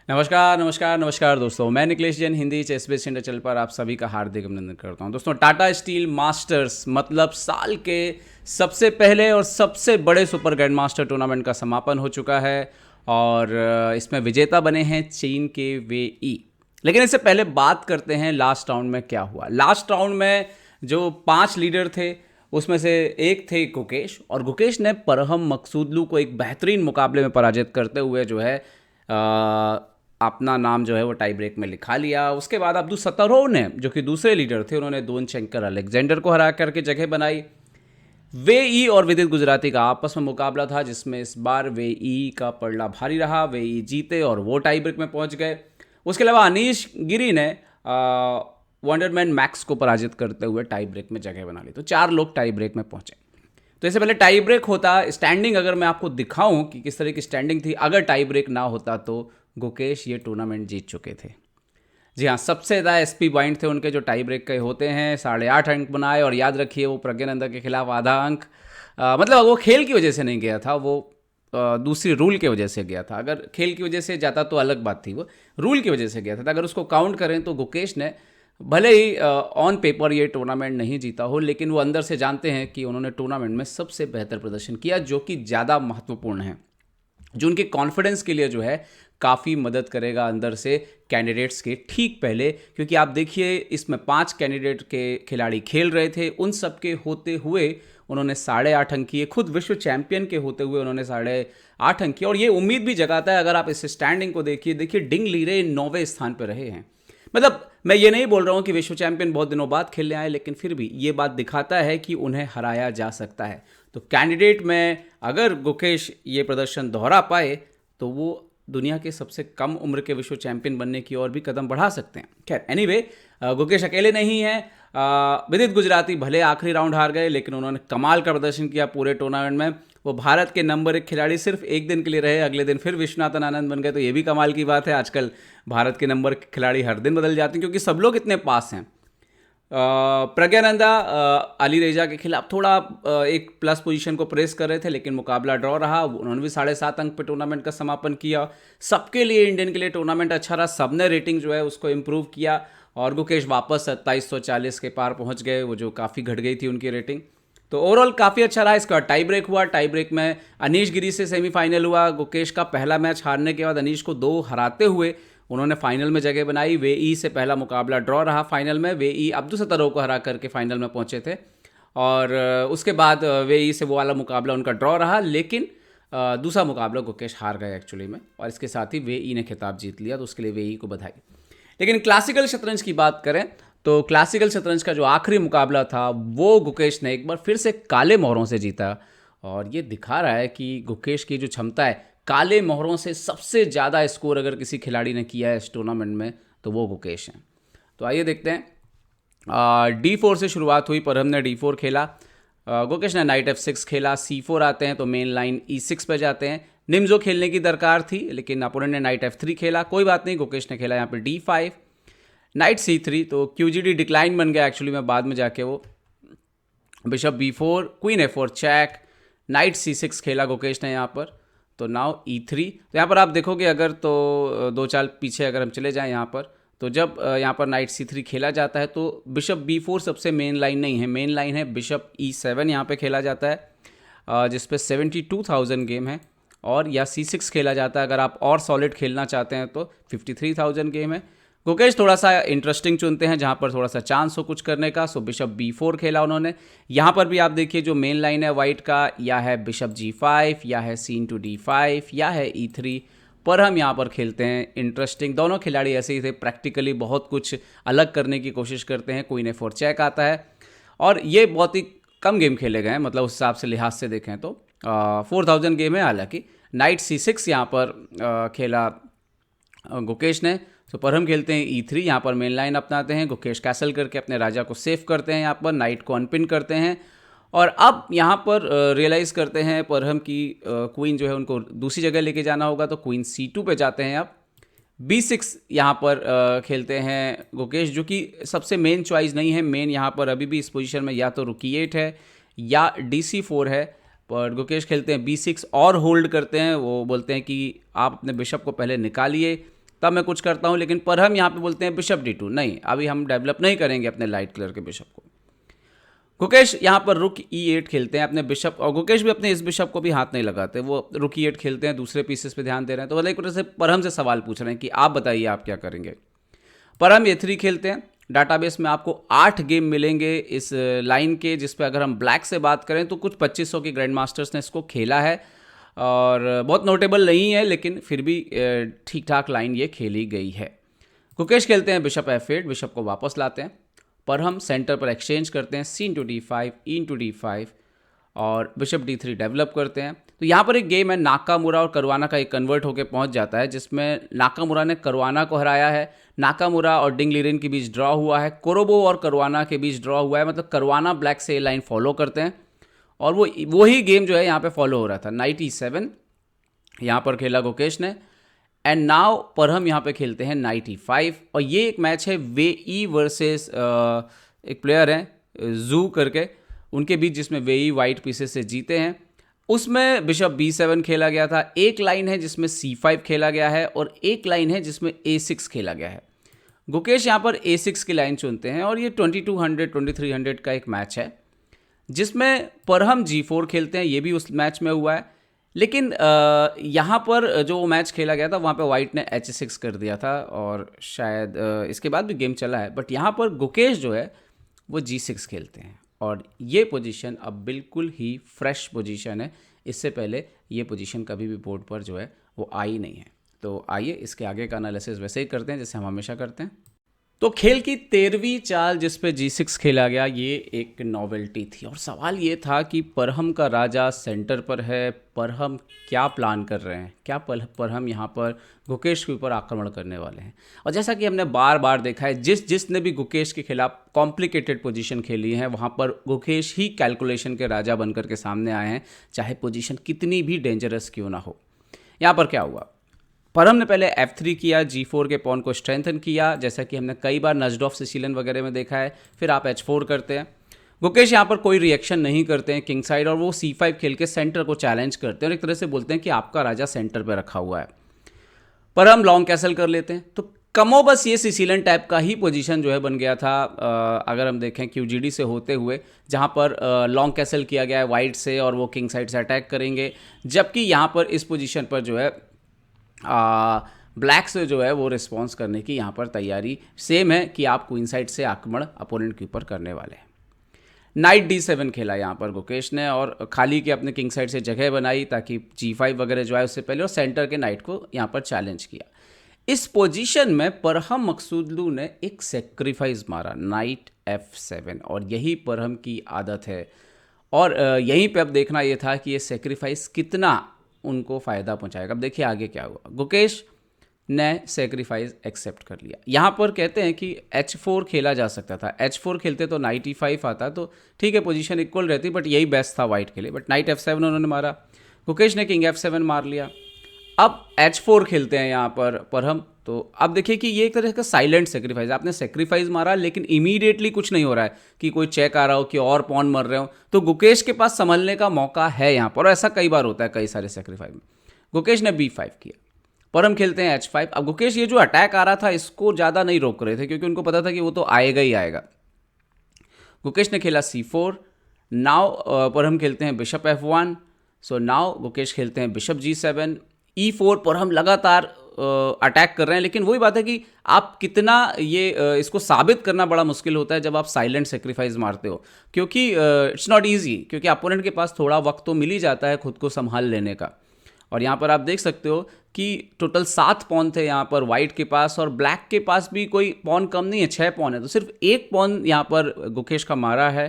नमस्कार नमस्कार नमस्कार दोस्तों, मैं Nikhilesh Jain Hindi chess base India channel पर आप सभी का हार्दिक अभिनंदन करता हूं। दोस्तों, टाटा स्टील मास्टर्स मतलब साल के सबसे पहले और सबसे बड़े सुपर ग्रैंड मास्टर टूर्नामेंट का समापन हो चुका है और इसमें विजेता बने हैं चीन के वेई। लेकिन इससे पहले बात करते हैं लास्ट राउंड में क्या हुआ। लास्ट राउंड में जो 5 लीडर थे उसमें से एक थे गुकेश, और गुकेश ने परहम मकसूदलू को एक बेहतरीन मुकाबले में पराजित करते हुए जो है अपना नाम जो है वो टाई ब्रेक में लिखा लिया। उसके बाद अब्दुल सत्तारोव ने, जो कि दूसरे लीडर थे, उन्होंने दोनशंकर अलेक्जेंडर को हरा करके जगह बनाई। वेई और विदित गुजराती का आपस में मुकाबला था, जिसमें इस बार वेई का पलड़ा भारी रहा। वेई जीते और वो टाई ब्रेक में पहुंच गए। उसके अलावा अनीश गिरी ने वंडरमैन मैक्स को पराजित करते हुए टाई ब्रेक में जगह बना ली। तो 4 लोग टाई ब्रेक में पहुंचे। तो इससे पहले टाई ब्रेक होता, स्टैंडिंग अगर मैं आपको दिखाऊं कि किस तरह की स्टैंडिंग थी, अगर टाई ब्रेक ना होता तो गुकेश ये टूर्नामेंट जीत चुके थे। जी हाँ, सबसे ज़्यादा एसपी पॉइंट थे उनके जो टाई ब्रेक के होते हैं। 8.5 अंक बनाए, और याद रखिए वो प्रज्ञानंदा के खिलाफ आधा अंक, मतलब वो खेल की वजह से नहीं गया था, वो दूसरी रूल की वजह से गया था। अगर खेल की वजह से जाता तो अलग बात थी, वो रूल की वजह से गया था। तो अगर उसको काउंट करें तो गुकेश ने भले ही ऑन पेपर ये टूर्नामेंट नहीं जीता हो, लेकिन वो अंदर से जानते हैं कि उन्होंने टूर्नामेंट में सबसे बेहतर प्रदर्शन किया, जो कि ज़्यादा महत्वपूर्ण है, जो उनके कॉन्फिडेंस के लिए जो है काफ़ी मदद करेगा अंदर से कैंडिडेट्स के ठीक पहले। क्योंकि आप देखिए, इसमें 5 कैंडिडेट के खिलाड़ी खेल रहे थे, उन सब के होते हुए उन्होंने 8.5 अंक किए। खुद विश्व चैंपियन के होते हुए उन्होंने 8.5 अंक किए। और ये उम्मीद भी जगाता है, अगर आप इस स्टैंडिंग को देखिए डिंग लीरे 9वें स्थान पर रहे हैं। मतलब मैं ये नहीं बोल रहा हूँ कि विश्व चैंपियन बहुत दिनों बाद खेलने आए, लेकिन फिर भी ये बात दिखाता है कि उन्हें हराया जा सकता है। तो कैंडिडेट में अगर गुकेश ये प्रदर्शन दोहरा पाए तो वो दुनिया के सबसे कम उम्र के विश्व चैंपियन बनने की ओर भी कदम बढ़ा सकते हैं। खैर, एनीवे, गुकेश अकेले नहीं हैं। विदित गुजराती भले आखिरी राउंड हार गए, लेकिन उन्होंने कमाल का प्रदर्शन किया पूरे टूर्नामेंट में। वो भारत के नंबर 1 खिलाड़ी सिर्फ एक दिन के लिए रहे, अगले दिन फिर विश्वनाथन आनंद बन गए। तो ये भी कमाल की बात है। आजकल भारत के नंबर खिलाड़ी हर दिन बदल जाते हैं, क्योंकि सब लोग इतने पास हैं। प्रज्ञानंदा अली रेजा के खिलाफ थोड़ा एक प्लस पोजीशन को प्रेस कर रहे थे, लेकिन मुकाबला ड्रॉ रहा। उन्होंने भी 7.5 अंक पे टूर्नामेंट का समापन किया। सबके लिए, इंडियन के लिए टूर्नामेंट अच्छा रहा। सबने रेटिंग जो है उसको इम्प्रूव किया, और गुकेश वापस 2740 के पार पहुंच गए, वो जो काफ़ी घट गई थी उनकी रेटिंग। तो ओवरऑल काफ़ी अच्छा रहा। इसका टाई ब्रेक हुआ। टाई ब्रेक में अनीश गिरी से सेमीफाइनल हुआ। गुकेश का पहला मैच हारने के बाद अनीश को 2 हराते हुए उन्होंने फाइनल में जगह बनाई। वेई से पहला मुकाबला ड्रॉ रहा। फाइनल में वेई अब्दुल सत्तारोव को हरा करके फाइनल में पहुंचे थे, और उसके बाद वेई से वो वाला मुकाबला उनका ड्रॉ रहा। लेकिन दूसरा मुकाबला गुकेश हार गए एक्चुअली में, और इसके साथ ही वेई ने खिताब जीत लिया। तो उसके लिए वेई को बधाई। लेकिन क्लासिकल शतरंज की बात करें तो क्लासिकल शतरंज का जो आखिरी मुकाबला था वो गुकेश ने एक बार फिर से काले मोहरों से जीता, और ये दिखा रहा है कि गुकेश की जो क्षमता है, काले मोहरों से सबसे ज़्यादा स्कोर अगर किसी खिलाड़ी ने किया है इस टूर्नामेंट में तो वो गुकेश हैं। तो आइए देखते हैं। D4 से शुरुआत हुई, पर हमने D4 खेला। गुकेश ने नाइट F6 खेला। C4 आते हैं तो मेन लाइन E6 पे जाते हैं। निम्जो खेलने की दरकार थी, लेकिन अपोनेंट ने नाइट F3 खेला। कोई बात नहीं, गुकेश ने खेला यहाँ पे D5, नाइट C3। तो QGD डिक्लाइन बन गया एक्चुअली में, बाद में जाके वो bishop B4, queen F4 check, night C6 खेला गुकेश ने यहाँ पर। तो नाउ E3। तो यहाँ पर आप देखोगे, अगर तो 2 चाल पीछे अगर हम चले जाएं यहाँ पर, तो जब यहाँ पर नाइट C3 खेला जाता है तो बिशप B4 सबसे मेन लाइन नहीं है। मेन लाइन है बिशप E7 यहाँ पे खेला जाता है, जिस पे 72,000 गेम है। और या C6 खेला जाता है अगर आप और सॉलिड खेलना चाहते हैं तो 53,000 गेम है। गुकेश थोड़ा सा इंटरेस्टिंग चुनते हैं जहाँ पर थोड़ा सा चांस हो कुछ करने का। सो बिशप B4 खेला उन्होंने। यहाँ पर भी आप देखिए जो मेन लाइन है वाइट का, या है बिशप G5, या है C into D5, या है E3। पर हम यहाँ पर खेलते हैं इंटरेस्टिंग। दोनों खिलाड़ी ऐसे ही थे, प्रैक्टिकली बहुत कुछ अलग करने की कोशिश करते हैं। क्वीन F4 चेक आता है, और ये बहुत ही कम गेम खेले गए हैं, मतलब उस हिसाब से लिहाज से देखें तो 4,000 गेम है। हालांकि नाइट C6 यहाँ पर खेला गुकेश ने। तो पर हम खेलते हैं E3। यहाँ पर मेन लाइन अपनाते हैं। गुकेश कैसल करके अपने राजा को सेव करते हैं, यहाँ पर नाइट को अनपिन करते हैं। और अब यहाँ पर रियलाइज़ करते हैं परहम की क्वीन जो है उनको दूसरी जगह लेके जाना होगा, तो क्वीन C2 पे जाते हैं। अब B6 यहाँ पर खेलते हैं गुकेश, जो कि सबसे मेन चॉइस नहीं है। मेन यहाँ पर अभी भी इस पोजीशन में या तो रुकी 8 है या DC4 है, पर गुकेश खेलते हैं B6 और होल्ड करते हैं। वो बोलते हैं कि आप अपने बिशप को पहले निकालिए, तब मैं कुछ करता हूँ, लेकिन पर हम यहाँ पे बोलते हैं बिशप D2, नहीं अभी हम डेवलप नहीं करेंगे अपने लाइट कलर के बिशप को। गुकेश यहाँ पर रुक E8 खेलते हैं अपने बिशप, और गुकेश भी अपने इस बिशप को भी हाथ नहीं लगाते, वो रुक E8 खेलते हैं, दूसरे पीसेस पे ध्यान दे रहे हैं। तो मतलब एक तरह से परहम से सवाल पूछ रहे हैं कि आप बताइए आप क्या करेंगे। परहम A3 खेलते हैं। डाटाबेस में आपको 8 गेम मिलेंगे इस लाइन के, जिस पे अगर हम ब्लैक से बात करें तो कुछ 2500 के ग्रैंड मास्टर्स ने इसको खेला है, और बहुत नोटेबल नहीं है, लेकिन फिर भी ठीक ठाक लाइन ये खेली गई है। गुकेश खेलते हैं बिशप F8, बिशप को वापस लाते हैं। पर हम सेंटर पर एक्सचेंज करते हैं C/D5, E/D5 और बिशप D3 डेवलप करते हैं। तो यहाँ पर एक गेम है नाकामुरा और करवाना का, एक कन्वर्ट होकर पहुँच जाता है, जिसमें नाकामुरा ने करवाना को हराया है। नाकामुरा और डिंग लीरेन के बीच ड्रॉ हुआ है, कोरोबो और करवाना के बीच ड्रॉ हुआ है, मतलब करवाना ब्लैक से ये लाइन फॉलो करते हैं, और वही गेम जो है यहाँ पे फॉलो हो रहा था। नाइट E7 यहाँ पर खेला गुकेश ने, एंड नाउ पर हम यहाँ पे खेलते हैं नाइट E5, और ये एक मैच है वेई वर्सेस एक प्लेयर हैं जू करके, उनके बीच, जिसमें वेई वाइट पीसेस से जीते हैं। उसमें बिशप B7 खेला गया था। एक लाइन है जिसमें C5 खेला गया है, और एक लाइन है जिसमें A6 खेला गया है। गुकेश यहाँ पर A6 की लाइन चुनते हैं, और ये 2200 2300 का एक मैच है, जिसमें पर हम G4 खेलते हैं। ये भी उस मैच में हुआ है, लेकिन यहाँ पर जो मैच खेला गया था वहाँ पे वाइट ने H6 कर दिया था, और शायद इसके बाद भी गेम चला है, बट यहाँ पर गुकेश जो है वो G6 खेलते हैं, और ये पोजीशन अब बिल्कुल ही फ्रेश पोजीशन है। इससे पहले ये पोजीशन कभी भी बोर्ड पर जो है वो आई नहीं है। तो आइए इसके आगे का एनालिसिस वैसे ही करते हैं जैसे हम हमेशा करते हैं। तो खेल की 13वीं चाल जिस पे G6 खेला गया, ये एक नॉवेल्टी थी, और सवाल ये था कि परहम का राजा सेंटर पर है, परहम क्या प्लान कर रहे हैं, क्या परहम यहाँ पर गुकेश के ऊपर आक्रमण करने वाले हैं। और जैसा कि हमने बार बार देखा है, जिसने भी गुकेश के खिलाफ कॉम्प्लिकेटेड पोजीशन खेली है, वहाँ पर गुकेश ही कैलकुलेशन के राजा बनकर के सामने आए हैं, चाहे पोजीशन कितनी भी डेंजरस क्यों ना हो। यहाँ पर क्या हुआ, परहम ने पहले F3 किया, G4 के पॉन को स्ट्रेंथन किया, जैसा कि हमने कई बार नजडॉफ सिसिलियन वगैरह में देखा है। फिर आप H4 करते हैं। गुकेश यहाँ पर कोई रिएक्शन नहीं करते हैं किंग साइड, और वो C5 खेल के सेंटर को चैलेंज करते हैं, और एक तरह से बोलते हैं कि आपका राजा सेंटर पर रखा हुआ है। परहम लॉन्ग कैसल कर लेते हैं। तो कमो बस ये सिसिलियन टाइप का ही पोजीशन जो है बन गया था, अगर हम देखें QGD से होते हुए, जहाँ पर लॉन्ग कैसल किया गया है वाइट से, और वो किंग साइड से अटैक करेंगे, जबकि यहाँ पर इस पोजीशन पर जो है ब्लैक से जो है वो रिस्पॉन्स करने की यहाँ पर तैयारी सेम है कि आप क्वीन साइड से आक्रमण अपोनेंट के ऊपर करने वाले हैं। नाइट D7 खेला यहाँ पर गुकेश ने, और खाली के अपने किंग साइड से जगह बनाई ताकि G5 वगैरह जो है उससे पहले, और सेंटर के नाइट को यहाँ पर चैलेंज किया। इस पोजीशन में परहम मकसूदलू ने एक सेक्रीफाइस मारा, नाइट F7, और यही परहम की आदत है, और यहीं पे अब देखना ये था कि ये सेक्रीफाइस कितना उनको फ़ायदा पहुंचाएगा। अब देखिए आगे क्या हुआ। गुकेश ने सेक्रीफाइस एक्सेप्ट कर लिया। यहाँ पर कहते हैं कि H4 खेला जा सकता था, H4 खेलते तो नाइट E5 आता, तो ठीक है पोजीशन इक्वल रहती, बट यही बेस्ट था वाइट के लिए। बट नाइट F7 उन्होंने मारा, गुकेश ने किंग F7 मार लिया। अब H4 खेलते हैं यहाँ पर परहम। तो अब देखिए कि ये एक तरह का साइलेंट सेक्रीफाइस, आपने सेक्रीफाइस मारा लेकिन इमीडिएटली कुछ नहीं हो रहा है कि कोई चेक आ रहा हो कि और पॉन मर रहे हो, तो गुकेश के पास संभलने का मौका है यहाँ पर, और ऐसा कई बार होता है कई सारे सेक्रीफाइस में। गुकेश ने B5 किया, परहम खेलते हैं H5। अब गुकेश ये जो अटैक आ रहा था इसको ज़्यादा नहीं रोक रहे थे, क्योंकि उनको पता था कि वो तो आएगा ही आएगा। गुकेश ने खेला C4। नाउ परहम खेलते हैं bishop F1। So now Gukesh खेलते हैं बिशप G7, E4 पर हम लगातार अटैक कर रहे हैं। लेकिन वही बात है कि आप कितना ये इसको साबित करना बड़ा मुश्किल होता है जब आप साइलेंट सेक्रीफाइस मारते हो, क्योंकि इट्स नॉट ईजी, क्योंकि अपोनेंट के पास थोड़ा वक्त तो मिल ही जाता है खुद को संभाल लेने का। और यहाँ पर आप देख सकते हो कि टोटल 7 पॉन थे यहाँ पर वाइट के पास, और ब्लैक के पास भी कोई पॉन कम नहीं है, 6 पॉन है, तो सिर्फ 1 पॉन यहाँ पर गुकेश का मारा है।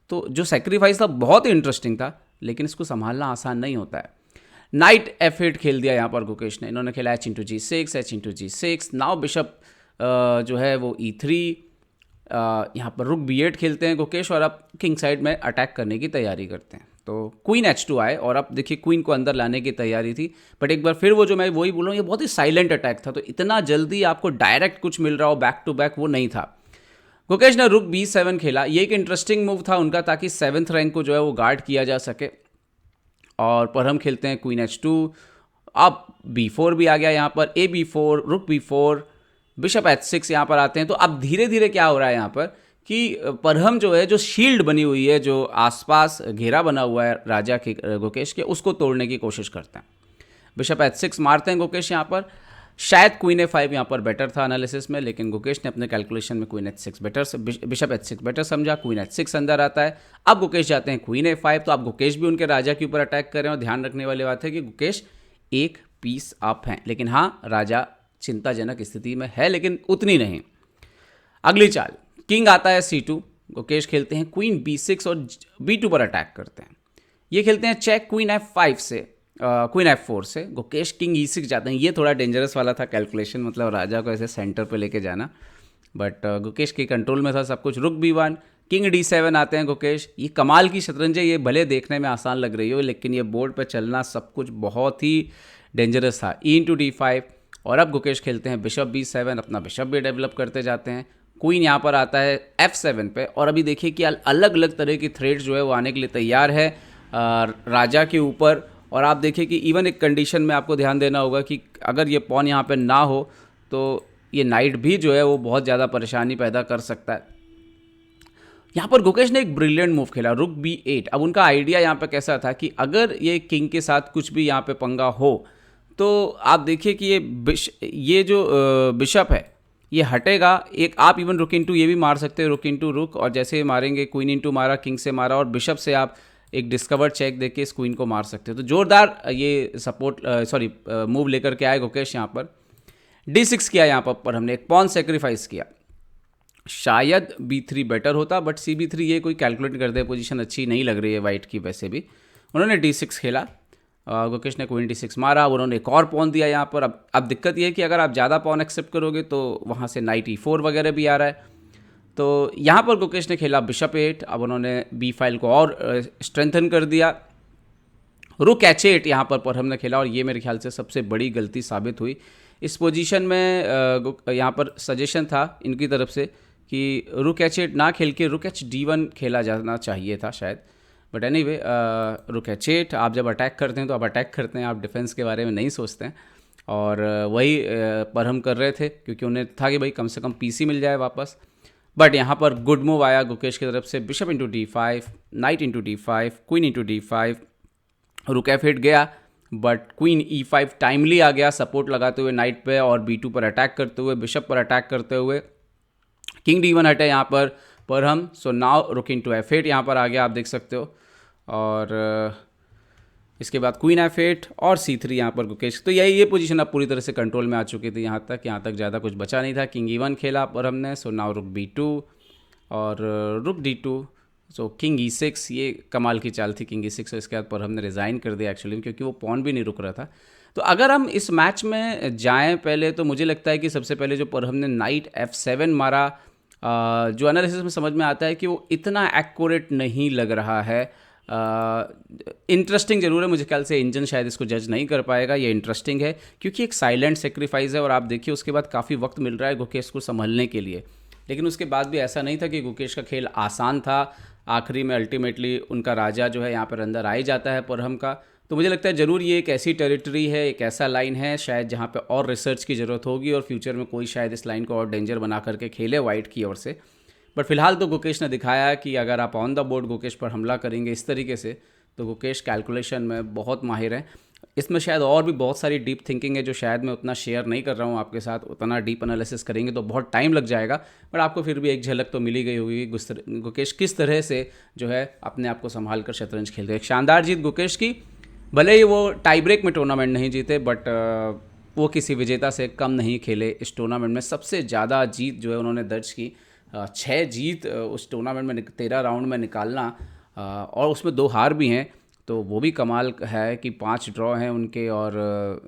तो जो सेक्रीफाइस था बहुत ही इंटरेस्टिंग था, लेकिन इसको संभालना आसान नहीं होता है। नाइट F8 खेल दिया यहाँ पर गुकेश ने, इन्होंने खेला H/G6, H/G6। नाउ बिशप जो है वो E3, यहाँ पर रुक B8 खेलते हैं गुकेश, और अब किंग साइड में अटैक करने की तैयारी करते हैं। तो क्वीन H2 आए, और अब देखिए क्वीन को अंदर लाने की तैयारी थी, बट एक बार फिर वो जो मैं वही बोलूँ, ये बहुत ही साइलेंट अटैक था, तो इतना जल्दी आपको डायरेक्ट कुछ मिल रहा हो बैक टू बैक वो नहीं था। गुकेश ने रुक B7 खेला, ये एक इंटरेस्टिंग मूव था उनका, ताकि 7th रैंक को जो है वो गार्ड किया जा सके। और परहम खेलते हैं क्वीन H2। अब B4 भी आ गया यहाँ पर, A B4, रुक B4, बिशप H6 यहाँ पर आते हैं। तो अब धीरे धीरे क्या हो रहा है यहाँ पर कि परहम जो है, जो शील्ड बनी हुई है, जो आसपास घेरा बना हुआ है राजा के गुकेश के, उसको तोड़ने की कोशिश करते हैं। बिशप H6 मारते हैं गुकेश यहाँ पर। शायद क्वीन A5 यहाँ पर बेटर था एनालिसिस में, लेकिन गुकेश ने अपने कैलकुलेशन में queen H6 better, bishop H6 better समझा। क्वीन H6 अंदर आता है। अब गुकेश जाते हैं क्वीन A5, तो अब गुकेश भी उनके राजा के ऊपर अटैक कर रहे हैं। और ध्यान रखने वाली बात है कि गुकेश एक पीस अप हैं, लेकिन हाँ, राजा चिंताजनक स्थिति में है, लेकिन उतनी नहीं। अगली चाल, किंग आता है C2, गुकेश खेलते हैं क्वीन B6 और B2 पर अटैक करते हैं। ये खेलते हैं चेक क्वीन F5 से, क्वीन F4 से। गुकेश किंग E6 जाते हैं। ये थोड़ा डेंजरस वाला था कैलकुलेशन, मतलब राजा को ऐसे सेंटर पे लेके जाना, बट गुकेश के कंट्रोल में था सब कुछ। रुक B1, किंग D7 आते हैं गुकेश। ये कमाल की शतरंज है, ये भले देखने में आसान लग रही हो, लेकिन ये बोर्ड पे चलना सब कुछ बहुत ही डेंजरस था। E/D5, और अब गुकेश खेलते हैं बिशप B7, अपना बिशप भी डेवलप करते जाते हैं। क्वीन यहाँ पर आता है F7 पे, और अभी देखिए कि अलग अलग तरह की थ्रेड जो है वो आने के लिए तैयार है राजा के ऊपर। और आप देखिए कि इवन एक कंडीशन में आपको ध्यान देना होगा कि अगर ये पॉन यहाँ पे ना हो तो ये नाइट भी जो है वो बहुत ज़्यादा परेशानी पैदा कर सकता है। यहाँ पर गुकेश ने एक ब्रिलियंट मूव खेला, रुक B8। अब उनका आइडिया यहाँ पे कैसा था कि अगर ये किंग के साथ कुछ भी यहाँ पे पंगा हो तो आप देखिए कि ये जो बिशप है ये हटेगा। एक आप इवन रुक इनटू ये भी मार सकते हैं, रुक इनटू रुक, और जैसे मारेंगे क्वीन इनटू मारा, किंग से मारा, और बिशप से आप एक डिस्कवर्ड चेक देके इस क्वीन को मार सकते हो। तो जोरदार ये मूव लेकर के आए गुकेश। यहाँ पर D6 किया, यहाँ पर हमने एक पॉन सेक्रीफाइस किया। शायद B3 बेटर होता, बट CB3 ये कोई कैलकुलेट करते हैं, पोजीशन अच्छी नहीं लग रही है वाइट की। वैसे भी उन्होंने D6 खेला, गुकेश ने क्वीन D6 मारा। उन्होंने एक और पॉन दिया यहाँ पर। अब दिक्कत ये है कि अगर आप ज़्यादा पॉन एक्सेप्ट करोगे तो वहाँ से नाइट E4 वगैरह भी आ रहा है। तो यहाँ पर गुकेश ने खेला बिशप 8। अब उन्होंने B फाइल को और स्ट्रेंथन कर दिया। रुक H8 यहाँ पर हमने खेला, और ये मेरे ख्याल से सबसे बड़ी गलती साबित हुई इस पोजीशन में। यहाँ पर सजेशन था इनकी तरफ से कि रुक H8 ना खेल के रुक HD1 खेला जाना चाहिए था शायद, बट एनीवे रुक H8। आप जब अटैक करते हैं तो आप अटैक करते हैं, आप डिफेंस के बारे में नहीं सोचते हैं। और वही परहम कर रहे थे, क्योंकि उन्हें था कि भाई कम से कम PC मिल जाए वापस। बट यहाँ पर गुड मूव आया गुकेश की तरफ से, bishop into D5, night into D5, queen into D5, रुक F8 गया, बट क्वीन E5 टाइमली आ गया सपोर्ट लगाते हुए नाइट पे, और B2 पर अटैक करते हुए, बिशप पर अटैक करते हुए। किंग D1 हटे यहाँ पर हम। सो नाउ रुक इंटू F8 यहाँ पर आ गया, आप देख सकते हो। और इसके बाद क्वीन F8 और C3 यहाँ पर गुकेश। तो ये पोजीशन अब पूरी तरह से कंट्रोल में आ चुकी थी। यहाँ तक ज़्यादा कुछ बचा नहीं था। किंग E1 खेला पर हमने। सो नाउ रुक B2 और रुक D2। सो किंग E6, ये कमाल की चाल थी किंग E6। इसके बाद पर हमने रिज़ाइन कर दिया एक्चुअली, क्योंकि वो पॉन भी नहीं रुक रहा था। तो अगर हम इस मैच में जाएँ पहले, तो मुझे लगता है कि सबसे पहले जो पर हमने नाइट F7 मारा, जो एनालिसिस में समझ में आता है कि वो इतना एक्यूरेट नहीं लग रहा है। इंटरेस्टिंग जरूर है, मुझे ख्याल से इंजन शायद इसको जज नहीं कर पाएगा। ये इंटरेस्टिंग है क्योंकि एक साइलेंट सेक्रीफाइस है, और आप देखिए उसके बाद काफ़ी वक्त मिल रहा है गुकेश को संभलने के लिए। लेकिन उसके बाद भी ऐसा नहीं था कि गुकेश का खेल आसान था। आखिरी में अल्टीमेटली उनका राजा जो है यहाँ पर अंदर आ ही जाता है परहम का। तो मुझे लगता है ज़रूर ये एक ऐसी टेरिटरी है, एक ऐसा लाइन है शायद जहाँ पे और रिसर्च की ज़रूरत होगी, और फ्यूचर में कोई शायद इस लाइन को और डेंजर बना करके खेले वाइट की ओर से। बट फिलहाल तो गुकेश ने दिखाया कि अगर आप ऑन द बोर्ड गुकेश पर हमला करेंगे इस तरीके से, तो गुकेश कैलकुलेशन में बहुत माहिर है। इसमें शायद और भी बहुत सारी डीप थिंकिंग है जो शायद मैं उतना शेयर नहीं कर रहा हूँ आपके साथ। उतना डीप एनालिसिस करेंगे तो बहुत टाइम लग जाएगा, बट आपको फिर भी एक झलक तो मिली गई होगी गुकेश किस तरह से जो है अपने आप को संभाल कर शतरंज खेल रहे। एक शानदार जीत गुकेश की। भले ही वो टाई ब्रेक में टूर्नामेंट नहीं जीते, बट वो किसी विजेता से कम नहीं खेले। इस टूर्नामेंट में सबसे ज़्यादा जीत जो है उन्होंने दर्ज की। 6 जीत उस टूर्नामेंट में 13 राउंड में निकालना, और उसमें 2 हार भी हैं, तो वो भी कमाल है कि 5 ड्रॉ हैं उनके और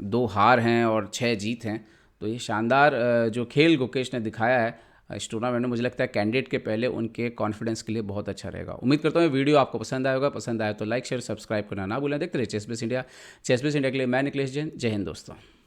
2 हार हैं और 6 जीत हैं। तो ये शानदार जो खेल गुकेश ने दिखाया है इस टूर्नामेंट में, मुझे लगता है कैंडिडेट के पहले उनके कॉन्फिडेंस के लिए बहुत अच्छा रहेगा। उम्मीद करता हूँ वीडियो आपको पसंद आया होगा। पसंद आया तो लाइक शेयर सब्सक्राइब करना ना भूलें। देखते रहिए chess base India. Chess base India के लिए मैं निकलेश जैन। जय हिंद दोस्तों।